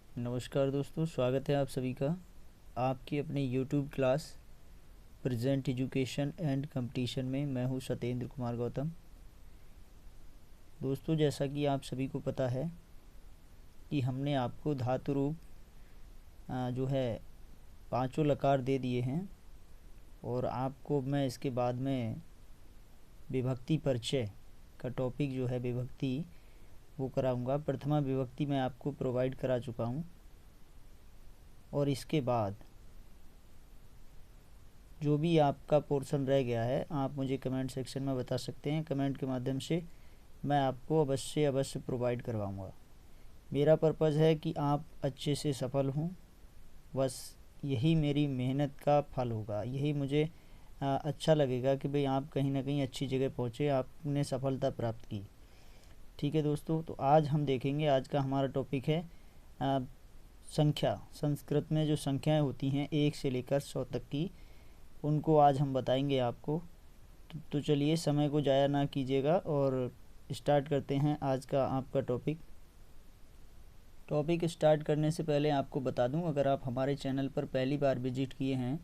नमस्कार दोस्तों, स्वागत है आप सभी का आपकी अपने YouTube class present education and competition में। मैं हूं सत्येंद्र कुमार गौतम। दोस्तों, जैसा कि आप सभी को पता है कि हमने आपको धातु रूप जो है पांचों लकार दे दिए हैं और आपको मैं इसके बाद में विभक्ति परिचय का टॉपिक जो है विभक्ति वो कराऊंगा। प्रथमा विभक्ति मैं आपको प्रोवाइड करा चुका हूं और इसके बाद जो भी आपका पोर्शन रह गया है आप मुझे कमेंट सेक्शन में बता सकते हैं। कमेंट के माध्यम से मैं आपको अवश्य प्रोवाइड करवाऊंगा। मेरा पर्पज़ है कि आप अच्छे से सफल हों, बस यही मेरी मेहनत का फल होगा। यही मुझे अच्छा लगेगा कि भाई आप कहीं ना कहीं अच्छी जगह पहुँचे, आपने सफलता प्राप्त की। ठीक है दोस्तों, तो आज हम देखेंगे, आज का हमारा टॉपिक है संख्या। संस्कृत में जो संख्याएं होती हैं 1 से लेकर 100 तक की, उनको आज हम बताएंगे आपको। तो चलिए समय को ज़ाया ना कीजिएगा और स्टार्ट करते हैं आज का आपका टॉपिक स्टार्ट करने से पहले आपको बता दूं, अगर आप हमारे चैनल पर पहली बार विजिट किए हैं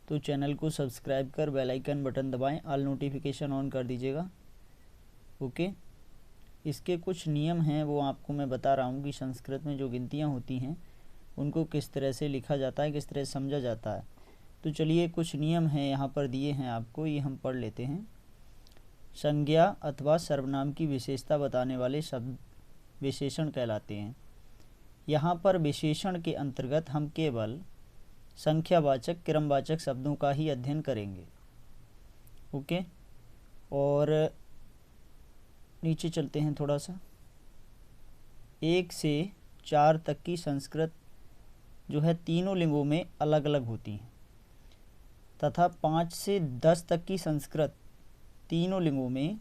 तो चैनल को सब्सक्राइब कर बेल आइकन बटन दबाएं, ऑल नोटिफिकेशन ऑन कर दीजिएगा। ओके, इसके कुछ नियम हैं वो आपको मैं बता रहा हूँ कि संस्कृत में जो गिनतियाँ होती हैं उनको किस तरह से लिखा जाता है, किस तरह से समझा जाता है। तो चलिए कुछ नियम हैं यहाँ पर दिए हैं आपको, ये हम पढ़ लेते हैं। संज्ञा अथवा सर्वनाम की विशेषता बताने वाले शब्द विशेषण कहलाते हैं। यहाँ पर विशेषण के अंतर्गत हम केवल संख्यावाचक क्रमवाचक शब्दों का ही अध्ययन करेंगे। ओके, और नीचे चलते हैं थोड़ा सा। 1 से 4 तक की संस्कृत जो है तीनों लिंगों में अलग अलग होती हैं तथा 5 से 10 तक की संस्कृत तीनों लिंगों में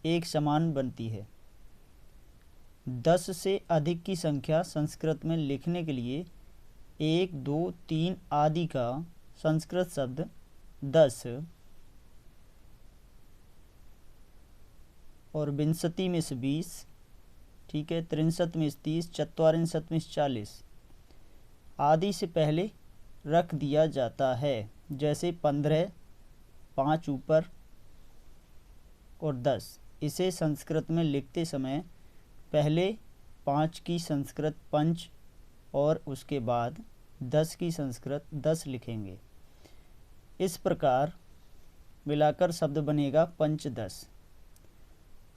एक समान बनती है। 10 से अधिक की संख्या संस्कृत में लिखने के लिए 1, 2, 3 आदि का संस्कृत शब्द 10 और विंशति में से 20, ठीक है, 63 में से 30, 44 में से 40 आदि से पहले रख दिया जाता है। जैसे 15, 5 ऊपर और 10। इसे संस्कृत में लिखते समय पहले 5 की संस्कृत पंच और उसके बाद 10 की संस्कृत 10 लिखेंगे। इस प्रकार मिलाकर शब्द बनेगा पंचदश।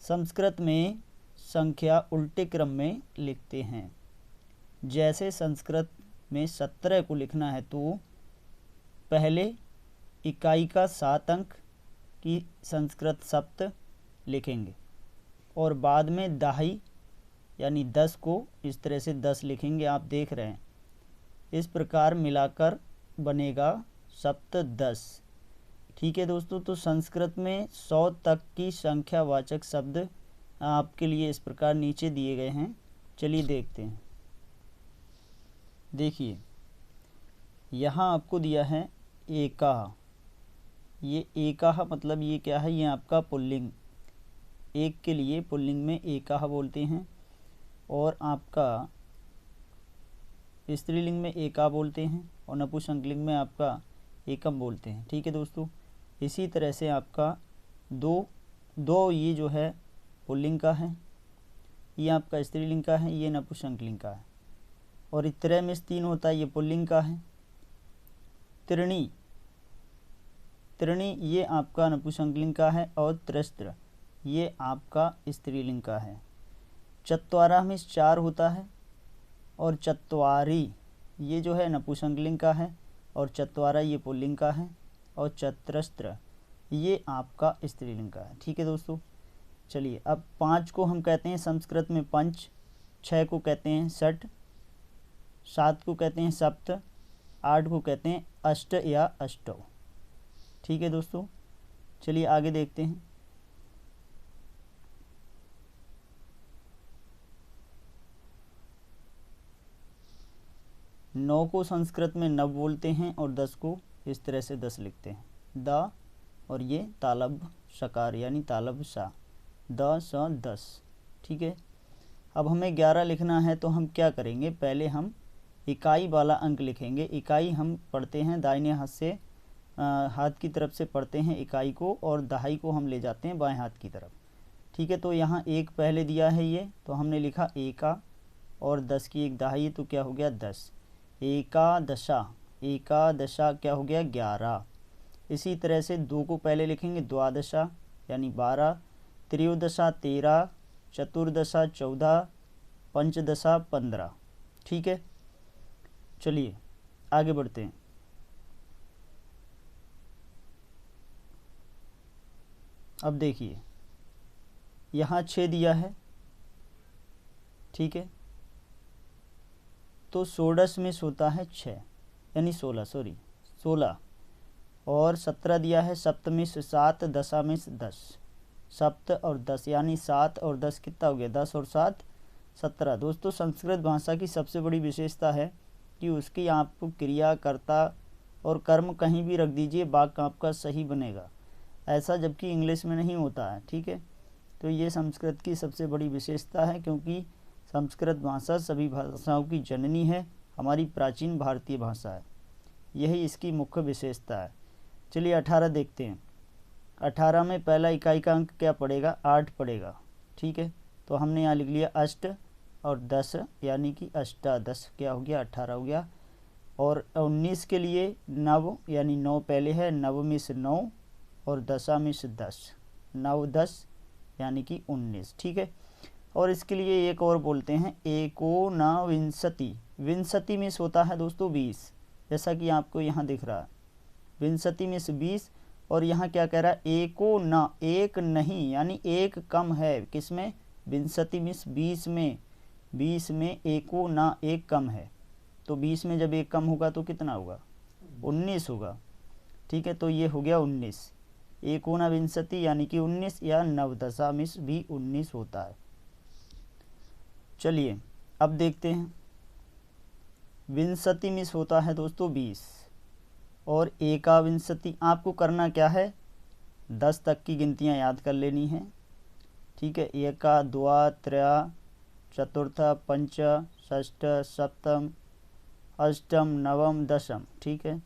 संस्कृत में संख्या उल्टे क्रम में लिखते हैं। जैसे संस्कृत में 17 को लिखना है तो पहले इकाई का 7 अंक की संस्कृत सप्त लिखेंगे और बाद में दहाई यानी 10 को इस तरह से 10 लिखेंगे। आप देख रहे हैं, इस प्रकार मिलाकर बनेगा सप्तदश। ठीक है दोस्तों, तो संस्कृत में 100 तक की संख्यावाचक शब्द आपके लिए इस प्रकार नीचे दिए गए हैं। चलिए देखते हैं। देखिए, यहाँ आपको दिया है एकाह। ये एकाह मतलब ये क्या है, ये आपका पुल्लिंग। एक के लिए पुल्लिंग में एकाह बोलते हैं और आपका स्त्रीलिंग में एका बोलते हैं और नपुंसकलिंग में आपका एकम बोलते हैं। ठीक है दोस्तों, इसी तरह से आपका दो ये जो है पुल्लिंग का है, ये आपका स्त्रीलिंग का है, ये नपुंसकलिंग का है। और इतरे में 3 होता है, ये पुल्लिंग का है। त्रिणी ये आपका नपुंसकलिंग का है और त्रस्त्र ये आपका स्त्रीलिंग का है। चत्वारा में 4 होता है और चत्वारी ये जो है नपुंसकलिंग का है और चत्वारा ये पुल्लिंग का है और चत्रस्त्र ये आपका स्त्रीलिंग का है। ठीक है दोस्तों, चलिए अब 5 को हम कहते हैं संस्कृत में पंच, 6 को कहते हैं षट, 7 को कहते हैं सप्त, 8 को कहते हैं अष्ट या अष्टौ। ठीक है दोस्तों, चलिए आगे देखते हैं। नौ को संस्कृत में नव बोलते हैं और 10 को इस तरह से 10 लिखते हैं। द और ये तालब शकार यानी तालब सा, द स 10। ठीक है, अब हमें 11 लिखना है तो हम क्या करेंगे, पहले हम इकाई वाला अंक लिखेंगे। इकाई हम पढ़ते हैं दाहिने हाथ से, हाथ की तरफ से पढ़ते हैं इकाई को, और दहाई को हम ले जाते हैं बाएं हाथ की तरफ। ठीक है, तो यहाँ एक पहले दिया है ये, तो हमने लिखा एका, और 10 की एक दहाई, तो क्या हो गया 10। एकादशा, एकादशा क्या हो गया 11। इसी तरह से 2 को पहले लिखेंगे द्वादशा यानी 12, त्रयोदशा 13, चतुर्दशा 14, पंचदशा 15। ठीक है, चलिए आगे बढ़ते हैं। अब देखिए यहाँ 6 दिया है, ठीक है, तो षोडश में होता है 6 यानी 16, और 17 दिया है सप्तमिश 7, दशामिश 10। सप्त और 10 यानी 7 और 10 कितना हो गया, 10 और 7 17। दोस्तों संस्कृत भाषा की सबसे बड़ी विशेषता है कि उसकी आपको क्रिया, कर्ता और कर्म कहीं भी रख दीजिए, वाक्य आपका सही बनेगा। ऐसा जबकि इंग्लिश में नहीं होता है। ठीक है, तो ये संस्कृत की सबसे बड़ी विशेषता है, क्योंकि संस्कृत भाषा सभी भाषाओं की जननी है, हमारी प्राचीन भारतीय भाषा है, यही इसकी मुख्य विशेषता है। चलिए 18 देखते हैं। 18 में पहला इकाई का अंक क्या पड़ेगा, 8 पड़ेगा। ठीक है, तो हमने यहाँ लिख लिया अष्ट और 10 यानी कि अष्टादश, क्या हो गया 18 हो गया। और 19 के लिए नव यानी 9 पहले है, नवमिश 9 और दशामिश 10, 9 10 यानी कि 19। ठीक है, और इसके लिए एक और बोलते हैं एकोनविंशति। विंशति में होता है दोस्तों 20, जैसा कि आपको यहाँ दिख रहा है, विंशति में 20। और यहाँ क्या कह रहा है, एको न, एक नहीं यानी एक कम है, किसमें, विंशति में 20 में, 20 में एको न एक कम है, तो 20 में जब एक कम होगा तो कितना होगा, 19 होगा। ठीक है, तो ये हो गया 19, एकोनविंशति यानी कि 19, या नवदशामिश भी 19 होता है। चलिए अब देखते हैं, विंशति मिस होता है दोस्तों 20, और एकाविंशति। आपको करना क्या है, 10 तक की गिनतियां याद कर लेनी है। ठीक है, एका द्वा त्रया चतुर्थ पंच षष्ठ सप्तम अष्टम नवम दशम। ठीक है,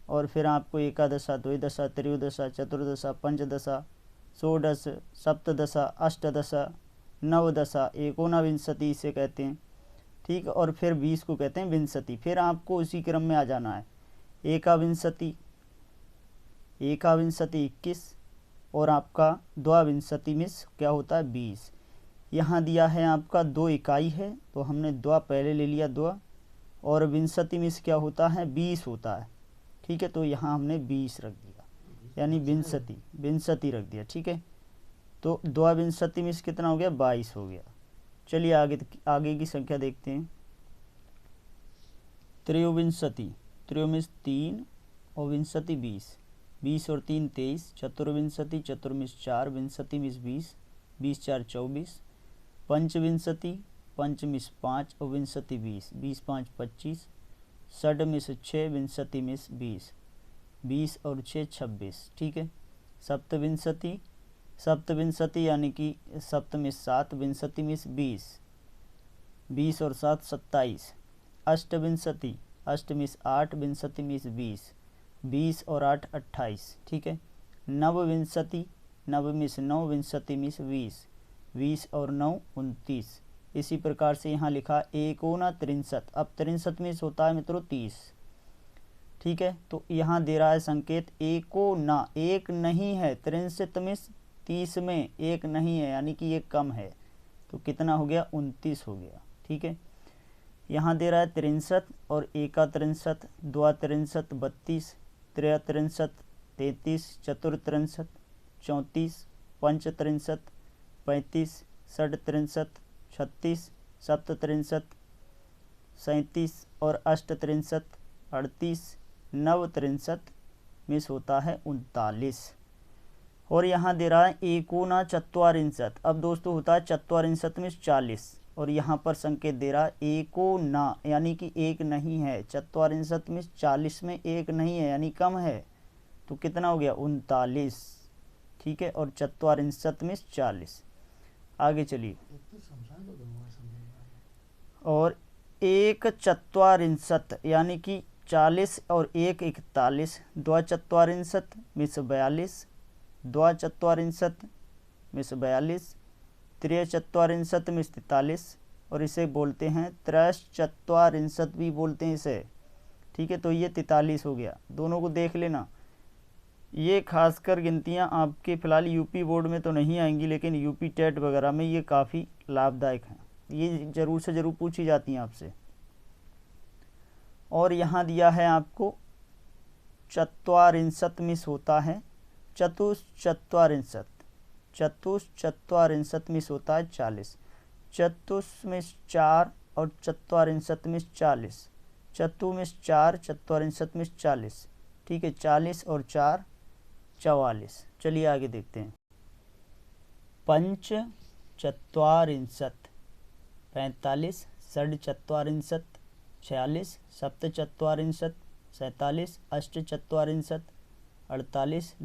और फिर आपको एकादशा द्वादशा त्रयोदशा चतुर्दशा पंचदशा षोडश सप्तदशा अष्टदशा नवदशा एकोनविंशति इसे कहते हैं। ठीक, और फिर 20 को कहते हैं विंशति। फिर आपको उसी क्रम में आ जाना है, एकाविंशति, एकाविंशति 21, और आपका द्वाविंशति में क्या होता है 20। यहाँ दिया है आपका 2 इकाई है, तो हमने द्वा पहले ले लिया द्वा, और विंशति में क्या होता है 20 होता है। ठीक है, तो यहाँ हमने 20 रख दिया, यानी विंशति, विंशति रख दिया। ठीक है, तो द्वाविंशति में कितना हो गया, 22 हो गया। चलिए आगे की संख्या देखते हैं। त्रयोविंशति, त्रयोमिश 3 और विंशति 20, 20 और 3 23, चतुर्विंशति, चतुर्मिश 4, विंशति मिश 20, 20 4 24, पंचविंशति, पंचमिश 5 और विंशति 20, 20 5 25, षडमिश 6, विंशति मिश 20, 20 और 6 26। ठीक है, सप्तविंशति, सप्तविंशति यानी कि सप्तमिश 7, विंशति मिश 20, 20 और 7 27। अष्टविंशति, अष्टमिश 8, विंशति मिश 20, 20 और 8 28। ठीक है, नवविंशति, नवमिश 9, विंशति मिश 20, 20 और 9 29। इसी प्रकार से यहाँ लिखा एकोनत्रिंशत्। अब 63 में होता है मित्रों 30। ठीक है, तो यहाँ दे रहा है संकेत एकोना, एक नहीं है, 63 में 30 में एक नहीं है, यानी कि ये कम है, तो कितना हो गया 29 हो गया। ठीक है, यहाँ दे रहा है 63 और एकात्रिंशत्, द्वात्रिंशत् 32, त्रयत्रिंशत् 33, चतुर्त्रिंशत् 34, पंचत्रिंशत् 35, षड्त्रिंशत् 36, सप्तत्रिंशत् 37 और अष्टत्रिंशत् 38, नवत्रिंशत् में होता है 39। और यहाँ दे रहा है एकोना चत्वारिंशत्। अब दोस्तों होता है चत्वारिंशत् में 40, और यहाँ पर संकेत दे रहा है एकोना यानी कि एक नहीं है, चत्वारिंशत् में 40 में एक नहीं है यानी कम है, तो कितना हो गया 39। ठीक है, और चत्वारिंशत् में 40। आगे चलिए, और 1/44 यानी कि 40 और 1/41, 2/44 मिस 42, 2/44 मिस 42, 3/44 मिस 43, और इसे बोलते हैं 3/43 भी बोलते हैं इसे। ठीक है, तो ये 43 हो गया। दोनों को देख लेना। ये खासकर गिनतियाँ आपके फ़िलहाल यूपी बोर्ड में तो नहीं आएंगी, लेकिन यूपी टेट वगैरह में ये काफ़ी लाभदायक हैं। ये ज़रूर से ज़रूर पूछी जाती हैं आपसे। और यहाँ दिया है आपको 44 मिस होता है 44, 44 मिस होता है 40, 44 मिस 4 और 44 मिस 40, 44 मिस 4, 44 मिस 40। ठीक है, 40 और 4 44। चलिए आगे देखते हैं। 45, 45, 46, 46, 47, 47, 48, 48, 49,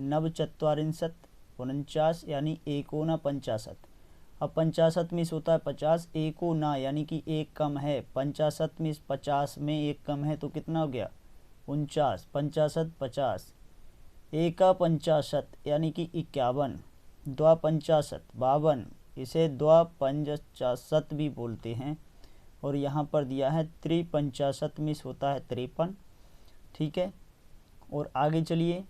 49 यानी 1/50। अब 50 मिस होता है 50, 1 यानी कि एक कम है। 50 मिस 50 में एक कम है, तो कितना हो गया 49, 50, 50, 1/50 यानी कि 51, 2/50 52, इसे 2/50 भी बोलते हैं। और यहाँ पर दिया है 3/50 मिस होता है 53। ठीक है, और आगे चलिए।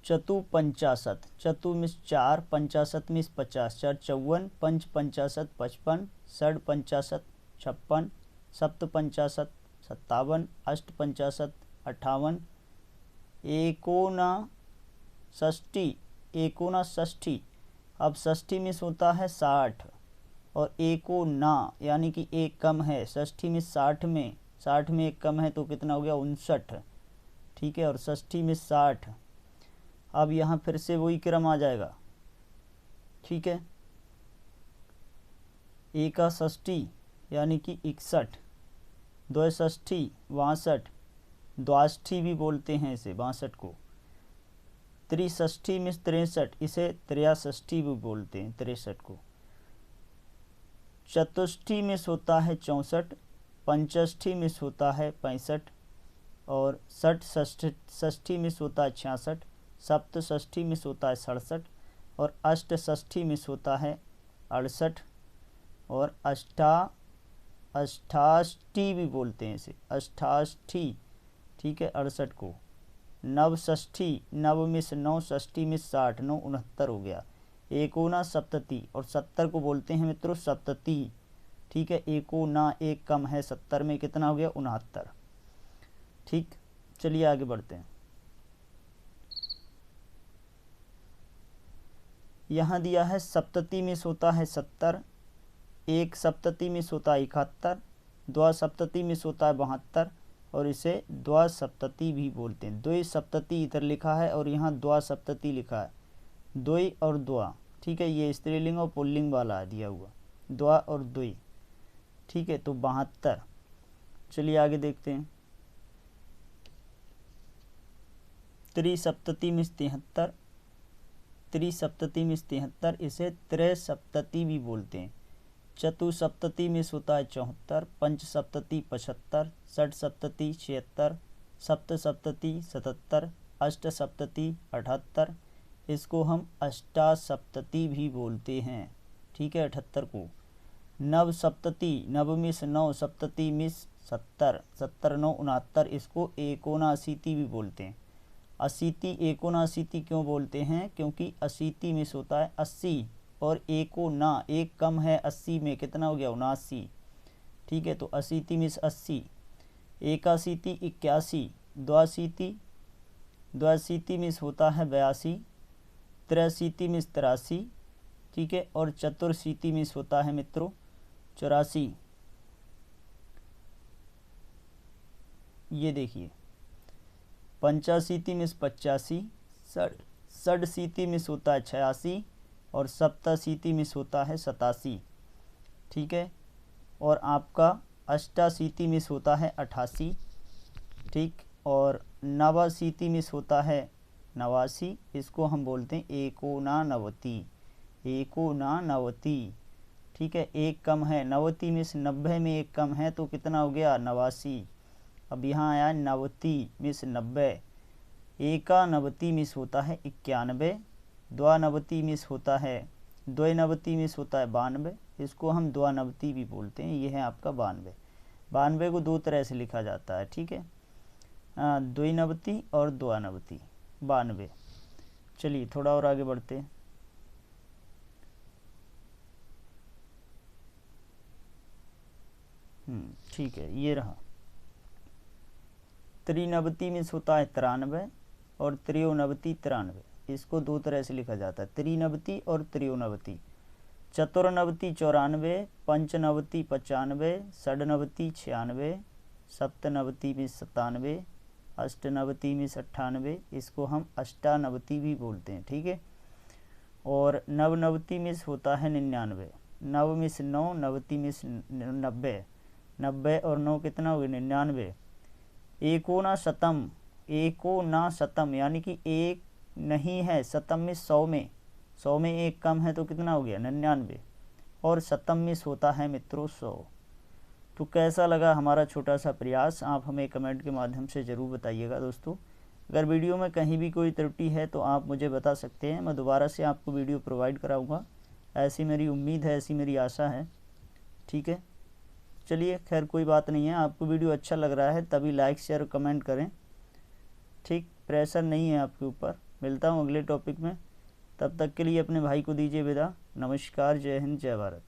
चतुपंचाशत, चतु मिस 4, 50 मिस 50, 4 54, 5 50 55, 6 50 56, 7 50 57, 8 50 58, 59, 59। अब 60 मिस होता है 60, और 1 यानी कि एक कम है। 60 मिस 60 में, 60 में एक कम है, तो कितना हो गया 59। ठीक है, और 60 मिस 60। अब यहाँ फिर से वही क्रम आ जाएगा। ठीक है, 61 यानी कि 61, 62 62, 62 भी बोलते हैं इसे 62 को। 63 मिस 63, इसे 63 भी बोलते हैं 63 को। 64 मिस होता है 64, 65 मिस होता है 65, और 66 मिस होता है 66, 67 मिस होता है 67, और 68 मिस होता है 68, और 88 भी बोलते हैं इसे 88। ठीक है, 68 को। 69, 9 मिस 9, 60 मिस 60, 9 69 हो गया। 69 और 70 को बोलते हैं मित्रों सप्तती। ठीक है, 1 एक कम है 70 में, कितना हो गया 69। ठीक, चलिए आगे बढ़ते हैं। यहाँ दिया है सप्तती मिस होता है 70, 1 सप्तती मिस होता है 71, 2 सप्तती मिस होता है 72, और इसे 2 सप्तती भी बोलते हैं। 2 सप्तती इधर लिखा है और यहाँ 2 सप्तती लिखा है, 2 और 2। ठीक है, ये स्त्रीलिंग और पुल्लिंग वाला दिया हुआ 2 और 2। ठीक है, तो 72। चलिए आगे देखते हैं। त्रिसप्तती मिस 73, त्रिसप्तती मिस 73, इसे त्रिसप्तती भी बोलते हैं। चतुसप्तती मिस होता है 74, पंचसप्तती 75, षटसप्तती 76, सप्तसप्तती 77, अष्टसप्तती 78, इसको हम अष्टासप्तती भी बोलते हैं। ठीक है, 78 को। नव सप्तती, नव मिस 9, सप्तती मिस 70, 70 9 69, इसको 89 भी बोलते हैं। 80 89 क्यों बोलते हैं? क्योंकि 80 मिस होता है 80, और एक कम है 80 में, कितना हो गया 79। ठीक है, तो 80 मिस 80, 81 81, 82 82 मिस होता है 82, 83 मिस 83। ठीक है, और चतुर्शीति मिस होता है मित्रों 84। ये देखिए, पंचाशीति मिस 85, षडशीति मिस होता है 86, और सप्ताशीति मिस होता है 87। ठीक है, और आपका अष्टाशीति मिस होता है 88। ठीक, और नवाशीति मिस होता है 89, इसको हम बोलते हैं 89। एकोनानवति, ठीक है, एक कम है, 90 में से 90 में एक कम है तो कितना हो गया 89। अब यहाँ आया 90 में से 90, एकानवति मिस होता है 91, द्वानवति मिस होता है, द्वैनवति मिस होता है 92, इसको हम द्वानवति भी बोलते हैं, ये है आपका 92। 92 को दो तरह से लिखा जाता है, ठीक है, द्वैनवति और द्वानवति, 92। चलिए थोड़ा और आगे बढ़ते हैं। ठीक है, ये रहा। त्रिनवति मिस होता है 93 और त्रयोनवति 93, इसको दो तरह से लिखा जाता है, त्रिनवति और त्रयोनवति। चतुर्नवति 94, पंचनवति 95, षड्नवति 96, सप्तनवति में 97, अष्टनवति में 98, इसको हम अष्टानवति भी बोलते हैं, ठीक है। और नवनवति में होता है 99, नव में से 9, नवति में से 90, 90 और 9 कितना हो गया 99। एकोना शतम, एकोना शतम यानी कि एक नहीं है, शतम में 100 में, 100 में एक कम है तो कितना हो गया 99, और शतम में होता है मित्रों 100। तो कैसा लगा हमारा छोटा सा प्रयास, आप हमें कमेंट के माध्यम से ज़रूर बताइएगा दोस्तों। अगर वीडियो में कहीं भी कोई त्रुटि है तो आप मुझे बता सकते हैं, मैं दोबारा से आपको वीडियो प्रोवाइड कराऊंगा, ऐसी मेरी उम्मीद है, ऐसी मेरी आशा है, ठीक है। चलिए खैर कोई बात नहीं है, आपको वीडियो अच्छा लग रहा है तभी लाइक शेयर कमेंट करें, ठीक, प्रेशर नहीं है आपके ऊपर। मिलता हूँ अगले टॉपिक में, तब तक के लिए अपने भाई को दीजिए विदा। नमस्कार, जय हिंद, जय भारत।